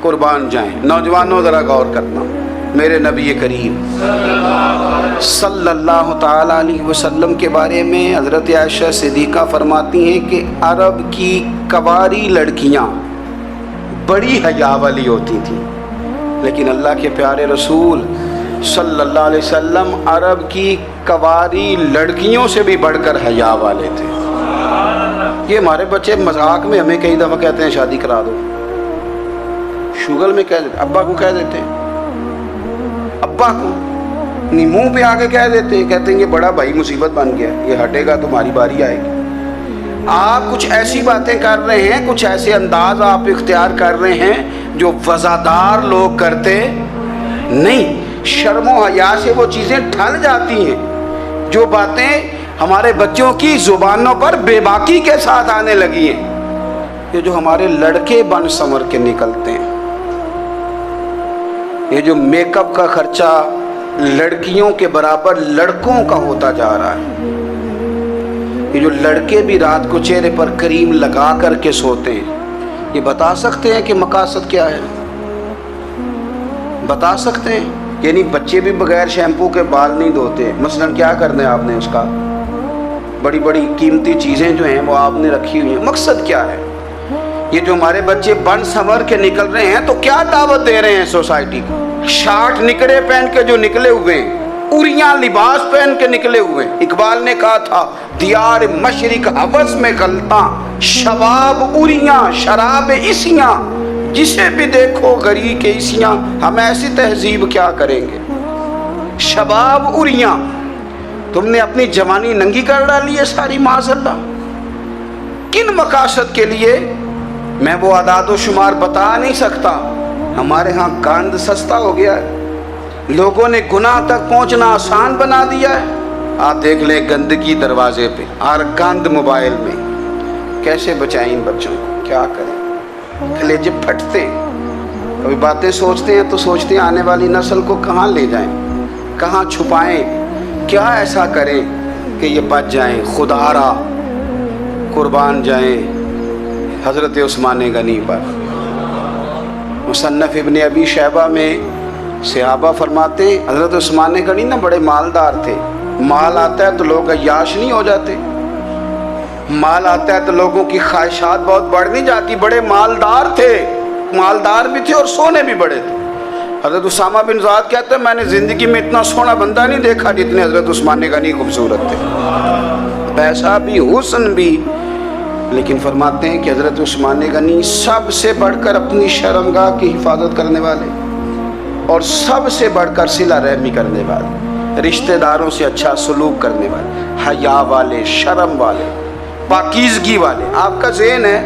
قربان جائیں۔ نوجوانوں ذرا غور کرنا، میرے نبی کریم صلی اللہ تعالیٰ علیہ وسلم کے بارے میں حضرت عائشہ صدیقہ فرماتی ہیں کہ عرب کی کواری لڑکیاں بڑی حیا والی ہوتی تھیں، لیکن اللہ کے پیارے رسول صلی اللہ علیہ وسلم عرب کی کواری لڑکیوں سے بھی بڑھ کر حیا والے تھے۔ یہ ہمارے بچے مذاق میں ہمیں کئی دفعہ کہتے ہیں شادی کرا دو، شوگل میں کہہ دیتے، ابا کو کہہ دیتے ہیں، ابا کو نہیں منہ پہ آگے کہہ دیتے ہیں، کہتے ہیں یہ بڑا بھائی مصیبت بن گیا، یہ ہٹے گا تمہاری باری آئے گی۔ آپ کچھ ایسی باتیں کر رہے ہیں، کچھ ایسے انداز آپ اختیار کر رہے ہیں جو وزادار لوگ کرتے نہیں۔ شرم و حیا سے وہ چیزیں ٹھل جاتی ہیں، جو باتیں ہمارے بچوں کی زبانوں پر بے باکی کے ساتھ آنے لگی ہیں۔ یہ جو ہمارے لڑکے بن سنور کے نکلتے ہیں، یہ جو میک اپ کا خرچہ لڑکیوں کے برابر لڑکوں کا ہوتا جا رہا ہے، یہ جو لڑکے بھی رات کو چہرے پر کریم لگا کر کے سوتے ہیں، یہ بتا سکتے ہیں کہ مقاصد کیا ہے؟ بتا سکتے ہیں؟ یعنی بچے بھی بغیر شیمپو کے بال نہیں دھوتے، مثلا کیا کرنا ہے آپ نے اس کا؟ بڑی بڑی قیمتی چیزیں جو ہیں وہ آپ نے رکھی ہوئی ہیں، مقصد کیا ہے؟ یہ جو ہمارے بچے بن سنور کے نکل رہے ہیں تو کیا دعوت دے رہے ہیں سوسائٹی کو؟ شارٹ نکڑے پہن کے جو نکلے ہوئے ہیں، اوریاں لباس پہن کے نکلے ہوئے ہیں۔ اقبال نے کہا تھا دیار مشرق حوث میں غلطاں، شباب اوریاں شراب عیسیاں، جسے بھی دیکھو غری کے عیسیاں، ہم ایسی تہذیب کیا کریں گے؟ شباب اوریاں، تم نے اپنی جوانی ننگی کر ڈالی ہے ساری، معاذ اللہ۔ کن مقاصد کے لیے؟ میں وہ اعداد و شمار بتا نہیں سکتا۔ ہمارے ہاں گند سستا ہو گیا ہے، لوگوں نے گناہ تک پہنچنا آسان بنا دیا ہے۔ آپ دیکھ لیں گندگی دروازے پہ اور گند موبائل میں، کیسے بچائیں ان بچوں کو؟ کیا کریں؟ کلیجے پھٹتے، کبھی باتیں سوچتے ہیں تو سوچتے ہیں آنے والی نسل کو کہاں لے جائیں، کہاں چھپائیں، کیا ایسا کریں کہ یہ بچ جائیں۔ خدا را قربان جائیں حضرت عثمان غنی پر۔ مصنف ابن ابی شیبہ میں صحابہ فرماتے ہیں حضرت عثمان غنی نا بڑے مالدار تھے۔ مال آتا ہے تو لوگ عیاش نہیں ہو جاتے، مال آتا ہے تو لوگوں کی خواہشات بہت بڑھ نہیں جاتی۔ بڑے مالدار تھے، مالدار بھی تھے اور سونے بھی بڑے تھے۔ حضرت اسامہ بن زید کہتے ہیں میں نے زندگی میں اتنا سونا بندہ نہیں دیکھا جتنے حضرت عثمان غنی خوبصورت تھے، پیسہ بھی حسن بھی، لیکن فرماتے ہیں کہ حضرت عثمان غنی سب سے بڑھ کر اپنی شرمگاہ کی حفاظت کرنے والے اور سب سے بڑھ کر صلہ رحمی کرنے والے، رشتہ داروں سے اچھا سلوک کرنے والے، حیا والے، شرم والے، پاکیزگی والے۔ آپ کا ذہن ہے،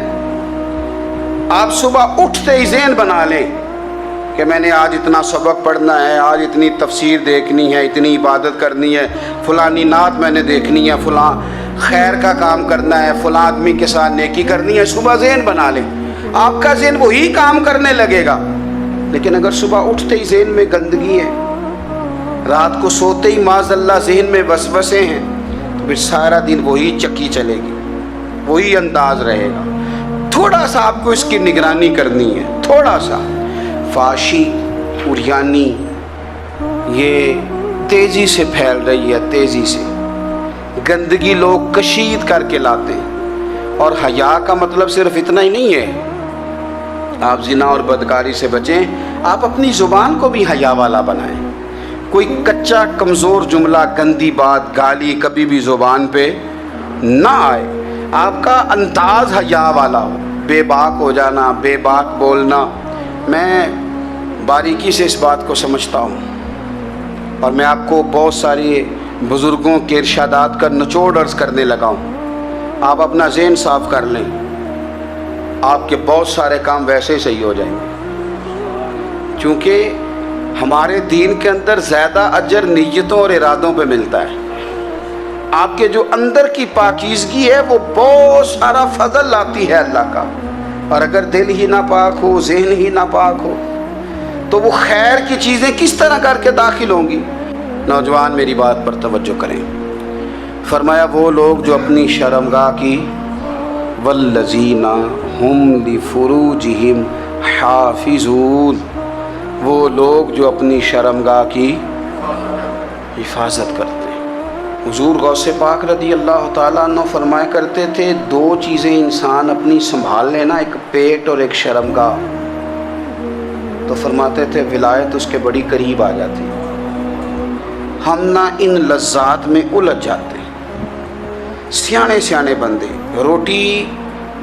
آپ صبح اٹھتے ہی ذہن بنا لیں کہ میں نے آج اتنا سبق پڑھنا ہے، آج اتنی تفسیر دیکھنی ہے، اتنی عبادت کرنی ہے، فلانی نعت میں نے دیکھنی ہے، فلاں خیر کا کام کرنا ہے، فلاں آدمی کے ساتھ نیکی کرنی ہے۔ صبح ذہن بنا لیں، آپ کا ذہن وہی کام کرنے لگے گا۔ لیکن اگر صبح اٹھتے ہی ذہن میں گندگی ہے، رات کو سوتے ہی معاذ اللہ ذہن میں وسوسے ہیں، تو پھر سارا دن وہی چکی چلے گی، وہی انداز رہے گا۔ تھوڑا سا آپ کو اس کی نگرانی کرنی ہے، تھوڑا سا۔ فحاشی، عریانی یہ تیزی سے پھیل رہی ہے، تیزی سے گندگی لوگ کشید کر کے لاتے ہیں۔ اور حیا کا مطلب صرف اتنا ہی نہیں ہے آپ زنا اور بدکاری سے بچیں، آپ اپنی زبان کو بھی حیا والا بنائیں۔ کوئی کچا کمزور جملہ، گندی بات، گالی کبھی بھی زبان پہ نہ آئے، آپ کا انداز حیا والا ہو۔ بے باک ہو جانا، بے باک بولنا، میں باریکی سے اس بات کو سمجھتا ہوں، اور میں آپ کو بہت ساری بزرگوں کے ارشادات کا نچوڑ عرض کرنے لگا ہوں۔ آپ اپنا ذہن صاف کر لیں، آپ کے بہت سارے کام ویسے ہی صحیح ہو جائیں گے، چونکہ ہمارے دین کے اندر زیادہ اجر نیتوں اور ارادوں پہ ملتا ہے۔ آپ کے جو اندر کی پاکیزگی ہے وہ بہت سارا فضل لاتی ہے اللہ کا، اور اگر دل ہی ناپاک ہو، ذہن ہی ناپاک ہو، تو وہ خیر کی چیزیں کس طرح کر کے داخل ہوں گی؟ نوجوان میری بات پر توجہ کریں۔ فرمایا وہ لوگ جو اپنی شرمگاہ کی والذین ہم لفروجہم حافظون، وہ لوگ جو اپنی شرمگاہ کی حفاظت کرتے ہیں۔ حضور غوث پاک رضی اللہ تعالیٰ عنہ فرمایا کرتے تھے، دو چیزیں انسان اپنی سنبھال لینا، ایک پیٹ اور ایک شرمگاہ، تو فرماتے تھے ولایت اس کے بڑی قریب آ جاتی۔ ہم نہ ان لذات میں الجھ جاتے۔ سیانے سیانے بندے، روٹی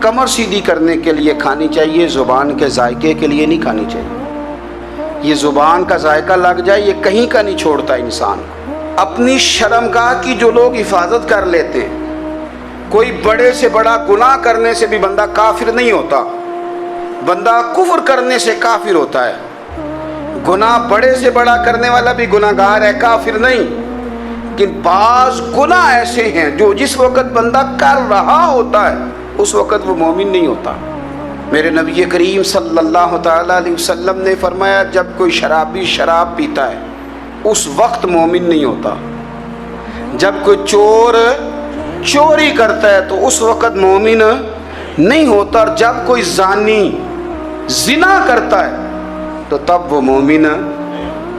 کمر سیدھی کرنے کے لیے کھانی چاہیے، زبان کے ذائقے کے لیے نہیں کھانی چاہیے۔ یہ زبان کا ذائقہ لگ جائے یہ کہیں کا نہیں چھوڑتا انسان۔ اپنی شرمگاہ کی جو لوگ حفاظت کر لیتے ہیں، کوئی بڑے سے بڑا گناہ کرنے سے بھی بندہ کافر نہیں ہوتا، بندہ کفر کرنے سے کافر ہوتا ہے۔ گناہ بڑے سے بڑا کرنے والا بھی گناہ گار ہے، کافر نہیں۔ لیکن بعض گناہ ایسے ہیں جو جس وقت بندہ کر رہا ہوتا ہے اس وقت وہ مومن نہیں ہوتا۔ میرے نبی کریم صلی اللہ تعالیٰ علیہ وسلم نے فرمایا، جب کوئی شرابی شراب پیتا ہے اس وقت مومن نہیں ہوتا۔ جب کوئی چور چوری کرتا ہے تو اس وقت مومن نہیں ہوتا، اور جب کوئی زانی زنا کرتا ہے تو تب وہ مومن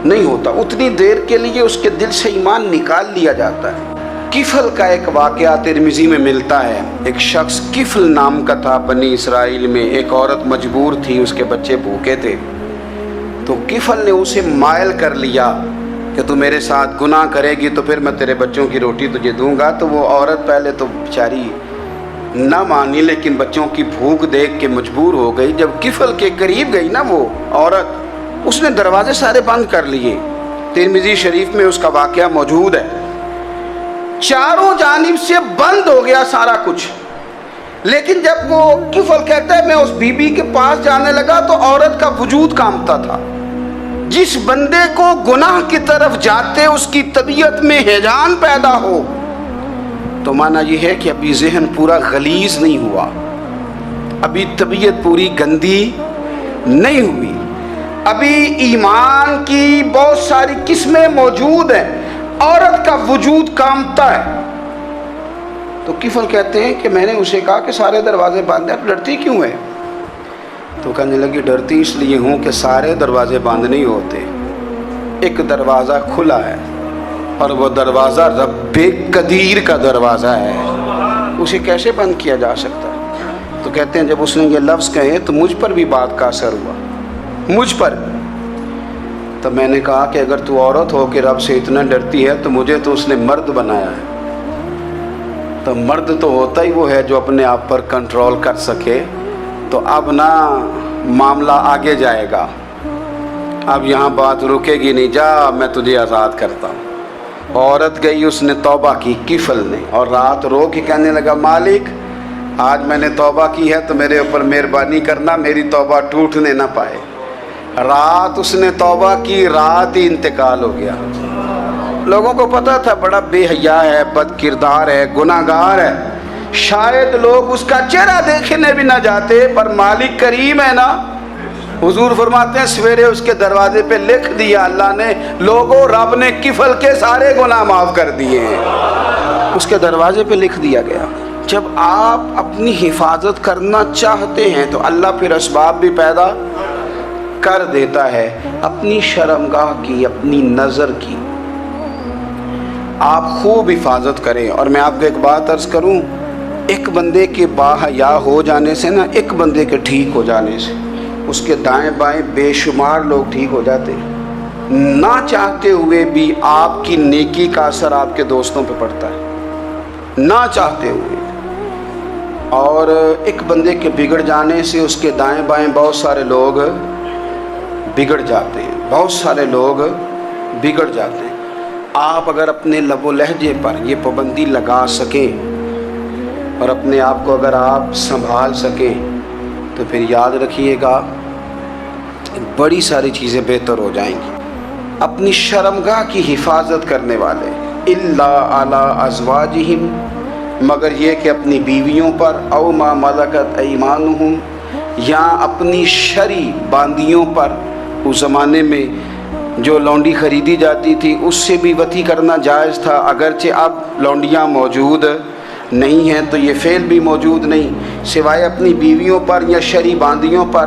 نہیں ہوتا۔ اتنی دیر کے لیے اس کے دل سے ایمان نکال لیا جاتا ہے۔ کفل کا ایک واقعہ ترمذی میں ملتا ہے۔ ایک شخص کفل نام کا تھا بنی اسرائیل میں، ایک عورت مجبور تھی، اس کے بچے بھوکے تھے، تو کفل نے اسے مائل کر لیا کہ تو میرے ساتھ گناہ کرے گی تو پھر میں تیرے بچوں کی روٹی تجھے دوں گا۔ تو وہ عورت پہلے تو بیچاری نہ مانی، لیکن بچوں کی بھوک دیکھ کے مجبور ہو گئی۔ جب کفل کے قریب گئی نا وہ عورت، اس نے دروازے سارے بند کر لیے۔ ترمذی شریف میں اس کا واقعہ موجود ہے۔ چاروں جانب سے بند ہو گیا سارا کچھ، لیکن جب وہ کفل کہتا ہے میں اس بی بی کے پاس جانے لگا تو عورت کا وجود کانپتا تھا۔ جس بندے کو گناہ کی طرف جاتے اس کی طبیعت میں ہیجان پیدا ہو تو مانا یہ ہے کہ ابھی ذہن پورا غلیظ نہیں ہوا، ابھی طبیعت پوری گندی نہیں ہوئی، ابھی ایمان کی بہت ساری قسمیں موجود ہیں، عورت کا وجود کانپتا ہے۔ تو کفل کہتے ہیں کہ میں نے اسے کہا کہ سارے دروازے بند ہیں، ڈرتی کیوں ہے؟ تو کہنے لگی ڈرتی اس لیے ہوں کہ سارے دروازے بند نہیں ہوتے، ایک دروازہ کھلا ہے اور وہ دروازہ رب قدیر کا دروازہ ہے، اسے کیسے بند کیا جا سکتا ہے؟ تو کہتے ہیں جب اس نے یہ لفظ کہے تو مجھ پر بھی بات کا اثر ہوا، مجھ پر۔ تو میں نے کہا کہ اگر تو عورت ہو کے رب سے اتنا ڈرتی ہے تو مجھے تو اس نے مرد بنایا ہے، تو مرد تو ہوتا ہی وہ ہے جو اپنے آپ پر کنٹرول کر سکے۔ تو اب نہ معاملہ آگے جائے گا، اب یہاں بات رکے گی نہیں، جا میں تجھے آزاد کرتا ہوں۔ عورت گئی، اس نے توبہ کی کفل نے، اور رات رو کے کہنے لگا مالک آج میں نے توبہ کی ہے تو میرے اوپر مہربانی کرنا، میری توبہ ٹوٹنے نہ پائے۔ رات اس نے توبہ کی، رات ہی انتقال ہو گیا۔ لوگوں کو پتا تھا بڑا بے حیا ہے، بد کردار ہے، گناہ گار ہے، شاید لوگ اس کا چہرہ دیکھنے بھی نہ جاتے، پر مالک کریم ہے نا۔ حضور فرماتے ہیں سویرے اس کے دروازے پہ لکھ دیا اللہ نے، لوگوں رب نے کفل کے سارے گناہ معاف کر دیے ہیں، اس کے دروازے پہ لکھ دیا گیا۔ جب آپ اپنی حفاظت کرنا چاہتے ہیں تو اللہ پھر اسباب بھی پیدا کر دیتا ہے۔ اپنی شرمگاہ کی، اپنی نظر کی آپ خوب حفاظت کریں۔ اور میں آپ کو ایک بات عرض کروں، ایک بندے کے باحیا ہو جانے سے نا، ایک بندے کے ٹھیک ہو جانے سے اس کے دائیں بائیں بے شمار لوگ ٹھیک ہو جاتے ہیں۔ نہ چاہتے ہوئے بھی آپ کی نیکی کا اثر آپ کے دوستوں پہ پڑتا ہے، نہ چاہتے ہوئے۔ اور ایک بندے کے بگڑ جانے سے اس کے دائیں بائیں بہت سارے لوگ بگڑ جاتے ہیں، بہت سارے لوگ بگڑ جاتے ہیں۔ آپ اگر اپنے لب و لہجے پر یہ پابندی لگا سکیں اور اپنے آپ کو اگر آپ سنبھال سکیں تو پھر یاد رکھیے گا بڑی ساری چیزیں بہتر ہو جائیں گی۔ اپنی شرمگاہ کی حفاظت کرنے والے الا علی ازواجہم، مگر یہ کہ اپنی بیویوں پر، او ما ملکت ایمانہم، یا اپنی شرعی باندیوں پر۔ اس زمانے میں جو لونڈی خریدی جاتی تھی اس سے بھی وطی کرنا جائز تھا، اگرچہ اب لونڈیاں موجود نہیں ہیں تو یہ فعل بھی موجود نہیں، سوائے اپنی بیویوں پر یا شرعی باندیوں پر۔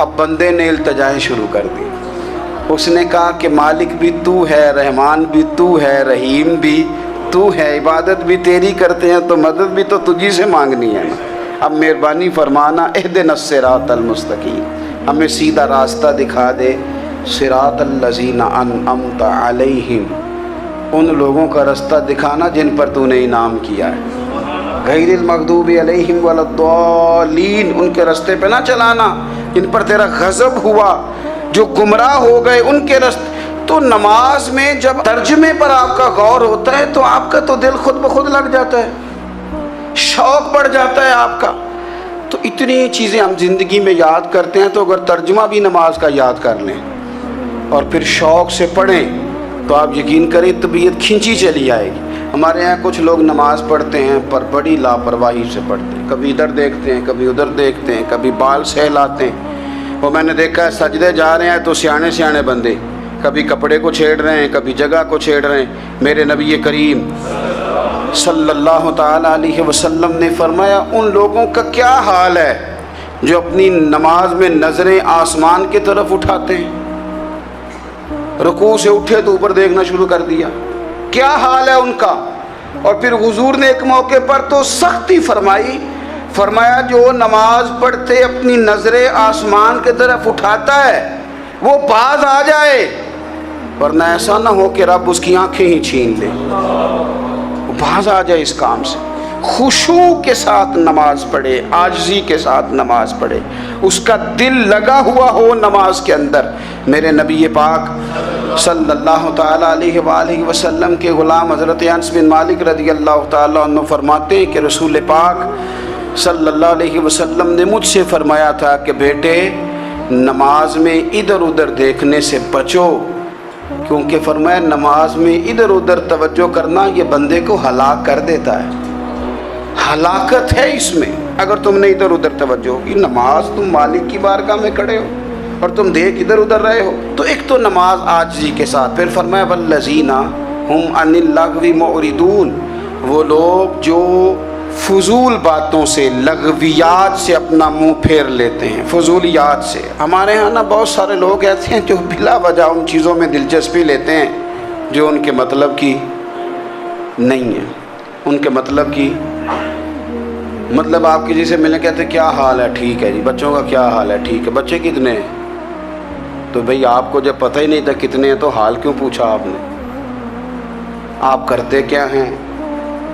اب بندے نے التجائیں شروع کر دی. اس نے کہا کہ مالک بھی تو ہے, رحمان بھی تو ہے, رحیم بھی تو ہے, عبادت بھی تیری کرتے ہیں تو مدد بھی تو تجھی سے مانگنی ہے نا. اب مہربانی فرمانا اہدنا الصراط المستقیم, ہمیں سیدھا راستہ دکھا دے. صراط الذین انعمت علیہم, ان لوگوں کا راستہ دکھانا جن پر تو نے انعام کیا ہے. غیر المغضوب علیہم ولا الضالین, ان کے راستے پہ نہ چلانا جن پر تیرا غضب ہوا, جو گمراہ ہو گئے ان کے راستے. تو نماز میں جب ترجمے پر آپ کا غور ہوتا ہے تو آپ کا تو دل خود بخود لگ جاتا ہے, شوق بڑھ جاتا ہے آپ کا. تو اتنی چیزیں ہم زندگی میں یاد کرتے ہیں, تو اگر ترجمہ بھی نماز کا یاد کر لیں اور پھر شوق سے پڑھیں تو آپ یقین کریں طبیعت کھینچی چلی آئے گی. ہمارے یہاں کچھ لوگ نماز پڑھتے ہیں پر بڑی لاپرواہی سے پڑھتے ہیں, کبھی ادھر دیکھتے ہیں, کبھی ادھر دیکھتے ہیں, کبھی بال سہلاتے ہیں. وہ میں نے دیکھا ہے سجدے جا رہے ہیں تو سیانے سیانے بندے کبھی کپڑے کو چھیڑ رہے ہیں, کبھی جگہ کو چھیڑ رہے ہیں. میرے نبی کریم صلی اللہ تعالیٰ علیہ وسلم نے فرمایا ان لوگوں کا کیا حال ہے جو اپنی نماز میں نظریں آسمان کی طرف اٹھاتے ہیں, رکوع سے اٹھے تو اوپر دیکھنا شروع کر دیا, کیا حال ہے ان کا. اور پھر حضور نے ایک موقع پر تو سختی فرمائی, فرمایا جو نماز پڑھتے اپنی نظریں آسمان کی طرف اٹھاتا ہے وہ باز آ جائے, ورنہ ایسا نہ ہو کہ رب اس کی آنکھیں ہی چھین لے. وہ باز آ جائے اس کام سے. خشوع کے ساتھ نماز پڑھے, عاجزی کے ساتھ نماز پڑھے, اس کا دل لگا ہوا ہو نماز کے اندر. میرے نبی پاک صلی اللہ تعالیٰ علیہ وآلہ وسلم کے غلام حضرت انس بن مالک رضی اللہ تعالیٰ عنہ فرماتے ہیں کہ رسول پاک صلی اللہ علیہ وسلم نے مجھ سے فرمایا تھا کہ بیٹے نماز میں ادھر ادھر دیکھنے سے بچو, کیونکہ فرمایا نماز میں ادھر ادھر توجہ کرنا یہ بندے کو ہلاک کر دیتا ہے. ہلاکت ہے اس میں اگر تم نے ادھر ادھر توجہ ہوگی. نماز تم مالک کی بارگاہ میں کھڑے ہو اور تم دیکھ ادھر ادھر رہے ہو. تو ایک تو نماز عاجزی کے ساتھ. پھر فرمایا والذین ہم عن اللغو معرضون, وہ لوگ جو فضول باتوں سے, لغویات سے اپنا منہ پھیر لیتے ہیں, فضولیات سے. ہمارے ہاں نا بہت سارے لوگ ایسے ہیں جو بلا وجہ ان چیزوں میں دلچسپی لیتے ہیں جو ان کے مطلب کی نہیں ہے. ان کے مطلب کی مطلب آپ کسی سے ملنے کہتے ہیں کیا حال ہے, ٹھیک ہے جی. بچوں کا کیا حال ہے, ٹھیک ہے. بچے کتنے ہیں؟ تو بھئی آپ کو جب پتہ ہی نہیں تھا کتنے ہیں تو حال کیوں پوچھا آپ نے؟ آپ کرتے کیا ہیں؟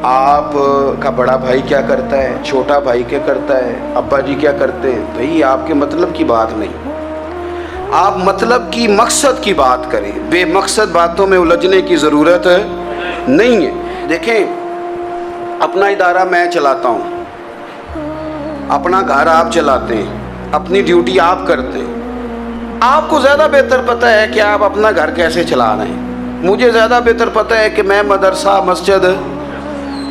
آپ کا بڑا بھائی کیا کرتا ہے, چھوٹا بھائی کیا کرتا ہے, ابا جی کیا کرتے ہیں؟ بھئی آپ کے مطلب کی بات نہیں. آپ مطلب کی مقصد کی بات کریں, بے مقصد باتوں میں الجھنے کی ضرورت نہیں ہے. دیکھیں اپنا ادارہ میں چلاتا ہوں, اپنا گھر آپ چلاتے ہیں, اپنی ڈیوٹی آپ کرتے ہیں. آپ کو زیادہ بہتر پتہ ہے کہ آپ اپنا گھر کیسے چلا رہے ہیں. مجھے زیادہ بہتر پتہ ہے کہ میں مدرسہ مسجد,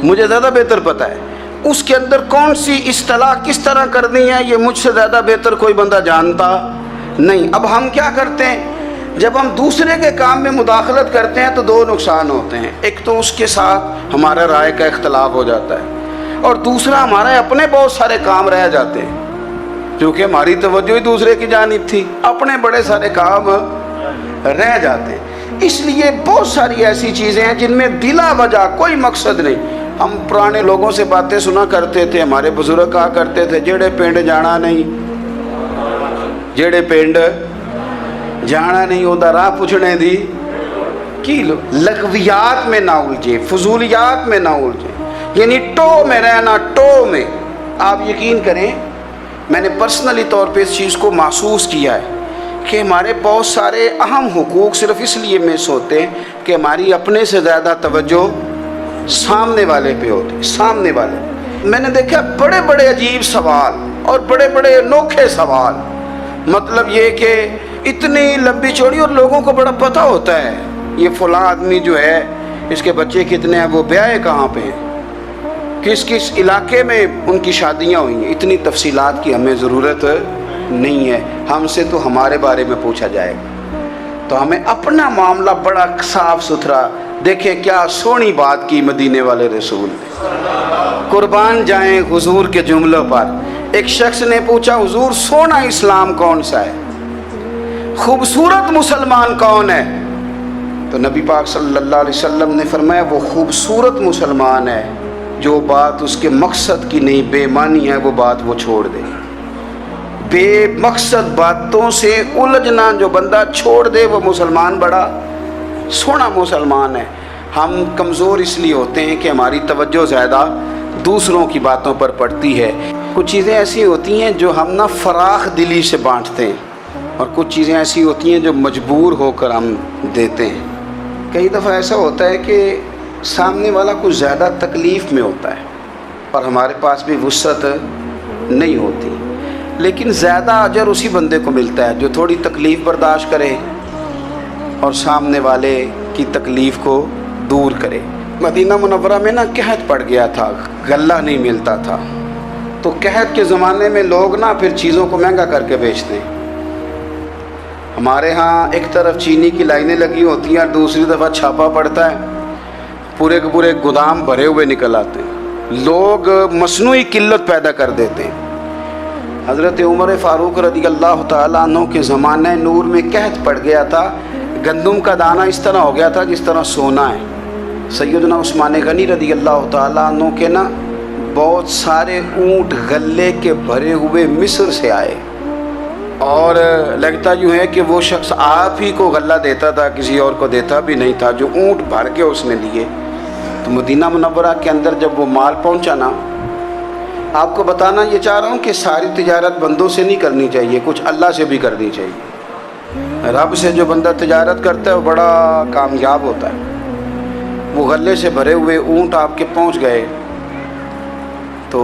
مجھے زیادہ بہتر پتہ ہے اس کے اندر کون سی اصطلاح کس طرح کرنی ہے, یہ مجھ سے زیادہ بہتر کوئی بندہ جانتا نہیں. اب ہم کیا کرتے ہیں, جب ہم دوسرے کے کام میں مداخلت کرتے ہیں تو دو نقصان ہوتے ہیں. ایک تو اس کے ساتھ ہمارا رائے کا اختلاف ہو جاتا ہے, اور دوسرا ہمارے اپنے بہت سارے کام رہ جاتے ہیں کیونکہ ہماری توجہ ہی دوسرے کی جانب تھی, اپنے بڑے سارے کام رہ جاتے ہیں. اس لیے بہت ساری ایسی چیزیں ہیں جن میں بلا وجہ کوئی مقصد نہیں. ہم پرانے لوگوں سے باتیں سنا کرتے تھے, ہمارے بزرگ کہا کرتے تھے جڑے پنڈ جانا نہیں, جڑے پنڈ جانا نہیں ہوتا راہ پوچھنے دی کی لو. لغویات میں نہ الجھے, فضولیات میں نہ الجھے, یعنی ٹو میں رہنا, ٹو میں. آپ یقین کریں میں نے پرسنلی طور پہ اس چیز کو محسوس کیا ہے کہ ہمارے بہت سارے اہم حقوق صرف اس لیے مس ہوتے ہیں کہ ہماری اپنے سے زیادہ توجہ سامنے والے پہ ہوتی. سامنے والے میں نے دیکھا بڑے بڑے عجیب سوال اور بڑے بڑے انوکھے سوال, مطلب یہ کہ اتنی لمبی چوڑی, اور لوگوں کو بڑا پتہ ہوتا ہے یہ فلاں آدمی جو ہے اس کے بچے کتنے ہیں, وہ بیاہ کہاں پہ ہیں, کس کس علاقے میں ان کی شادیاں ہوئی ہیں. اتنی تفصیلات کی ہمیں ضرورت نہیں ہے. ہم سے تو ہمارے بارے میں پوچھا جائے گا تو ہمیں اپنا معاملہ بڑا صاف ستھرا. دیکھیں کیا سونی بات کی مدینے والے رسول نے, قربان جائیں حضور کے جملوں پر. ایک شخص نے پوچھا حضور سونا اسلام کون سا ہے، خوبصورت مسلمان کون ہے؟ تو نبی پاک صلی اللہ علیہ وسلم نے فرمایا وہ خوبصورت مسلمان ہے جو بات اس کے مقصد کی نہیں بے معنی ہے وہ بات وہ چھوڑ دے، بے مقصد باتوں سے الجھنا جو بندہ چھوڑ دے وہ مسلمان بڑا سونا مسلمان ہے۔ ہم کمزور اس لیے ہوتے ہیں کہ ہماری توجہ زیادہ دوسروں کی باتوں پر پڑتی ہے۔ کچھ چیزیں ایسی ہوتی ہیں جو ہم نہ فراخ دلی سے بانٹتے ہیں، اور کچھ چیزیں ایسی ہوتی ہیں جو مجبور ہو کر ہم دیتے ہیں۔ کئی دفعہ ایسا ہوتا ہے کہ سامنے والا کچھ زیادہ تکلیف میں ہوتا ہے اور ہمارے پاس بھی وسعت نہیں ہوتی، لیکن زیادہ اجر اسی بندے کو ملتا ہے جو تھوڑی تکلیف برداشت کرے اور سامنے والے کی تکلیف کو دور کرے۔ مدینہ منورہ میں نا قحط پڑ گیا تھا، غلہ نہیں ملتا تھا، تو قحط کے زمانے میں لوگ نا پھر چیزوں کو مہنگا کر کے بیچتے ہیں۔ ہمارے ہاں ایک طرف چینی کی لائنیں لگی ہوتی ہیں اور دوسری دفعہ چھاپا پڑتا ہے، پورے کے پورے گودام بھرے ہوئے نکل آتے ہیں، لوگ مصنوعی قلت پیدا کر دیتے ہیں۔ حضرت عمر فاروق رضی اللہ تعالیٰ عنہ کے زمانہ نور میں قحط پڑ گیا تھا، گندم کا دانہ اس طرح ہو گیا تھا جس طرح سونا ہے۔ سیدنا عثمان غنی رضی اللہ تعالیٰ عنہ کے نا بہت سارے اونٹ غلے کے بھرے ہوئے مصر سے آئے، اور لگتا یوں ہے کہ وہ شخص آپ ہی کو غلہ دیتا تھا، کسی اور کو دیتا بھی نہیں تھا، جو اونٹ بھر کے اس نے لیے۔ تو مدینہ منورہ کے اندر جب وہ مال پہنچا نا، آپ کو بتانا یہ چاہ رہا ہوں کہ ساری تجارت بندوں سے نہیں کرنی چاہیے، کچھ اللہ سے بھی کرنی چاہیے۔ رب سے جو بندہ تجارت کرتا ہے وہ بڑا کامیاب ہوتا ہے۔ وہ غلے سے بھرے ہوئے اونٹ آپ کے پہنچ گئے تو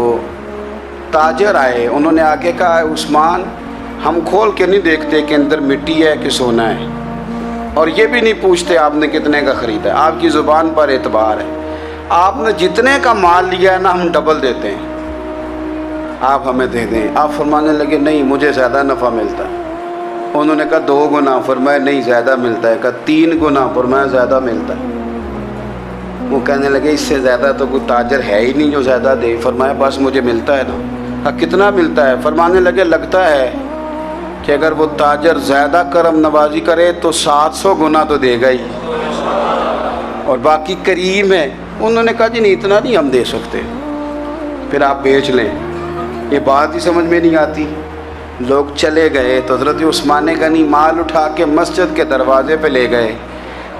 تاجر آئے، انہوں نے آگے کہا عثمان ہم کھول کے نہیں دیکھتے کہ اندر مٹی ہے کہ سونا ہے، اور یہ بھی نہیں پوچھتے آپ نے کتنے کا خریدا ہے، آپ کی زبان پر اعتبار ہے، آپ نے جتنے کا مال لیا ہے نا ہم ڈبل دیتے ہیں، آپ ہمیں دے دیں۔ آپ فرمانے لگے نہیں مجھے زیادہ نفع ملتا ہے۔ انہوں نے کہا 2 گنا، فرمایا نہیں زیادہ ملتا ہے، کہا 3 گنا، فرمایا زیادہ ملتا ہے۔ وہ کہنے لگے اس سے زیادہ تو کوئی تاجر ہے ہی نہیں جو زیادہ دے، فرمایا بس مجھے ملتا ہے نا۔ کہا کتنا ملتا ہے؟ فرمانے لگے لگتا ہے کہ اگر وہ تاجر زیادہ کرم نوازی کرے تو 700 گنا تو دے گا ہی، اور باقی کریم ہے۔ انہوں نے کہا جی نہیں اتنا نہیں ہم دے سکتے، پھر آپ بیچ لیں۔ یہ بات ہی سمجھ میں نہیں آتی۔ لوگ چلے گئے تو حضرت عثمان غنی مال اٹھا کے مسجد کے دروازے پہ لے گئے،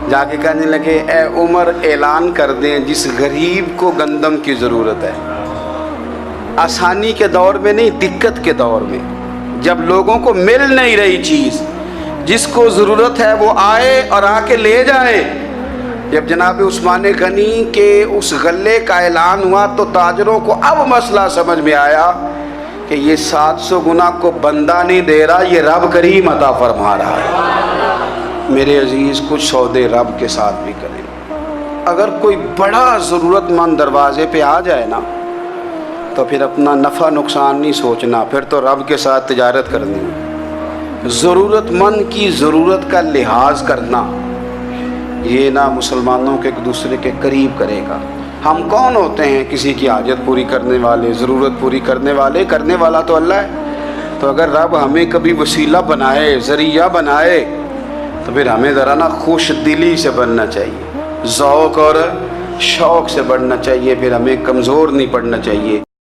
جا کے کہنے لگے اے عمر اعلان کر دیں جس غریب کو گندم کی ضرورت ہے، آسانی کے دور میں نہیں دقت کے دور میں، جب لوگوں کو مل نہیں رہی چیز، جس کو ضرورت ہے وہ آئے اور آ کے لے جائے۔ جب جناب عثمان غنی کے اس غلے کا اعلان ہوا تو تاجروں کو اب مسئلہ سمجھ میں آیا کہ یہ 700 گنا کو بندہ نہیں دے رہا، یہ رب کریم عطا فرما رہا ہے۔ میرے عزیز کچھ سودے رب کے ساتھ بھی کریں۔ اگر کوئی بڑا ضرورت مند دروازے پہ آ جائے نا تو پھر اپنا نفع نقصان نہیں سوچنا، پھر تو رب کے ساتھ تجارت کرنی ہے۔ ضرورت مند کی ضرورت کا لحاظ کرنا یہ نہ مسلمانوں کے ایک دوسرے کے قریب کرے گا۔ ہم کون ہوتے ہیں کسی کی حاجت پوری کرنے والے، ضرورت پوری کرنے والے؟ کرنے والا تو اللہ ہے۔ تو اگر رب ہمیں کبھی وسیلہ بنائے، ذریعہ بنائے، تو پھر ہمیں ذرا نا خوش دلی سے بننا چاہیے، ذوق اور شوق سے بڑھنا چاہیے، پھر ہمیں کمزور نہیں پڑنا چاہیے۔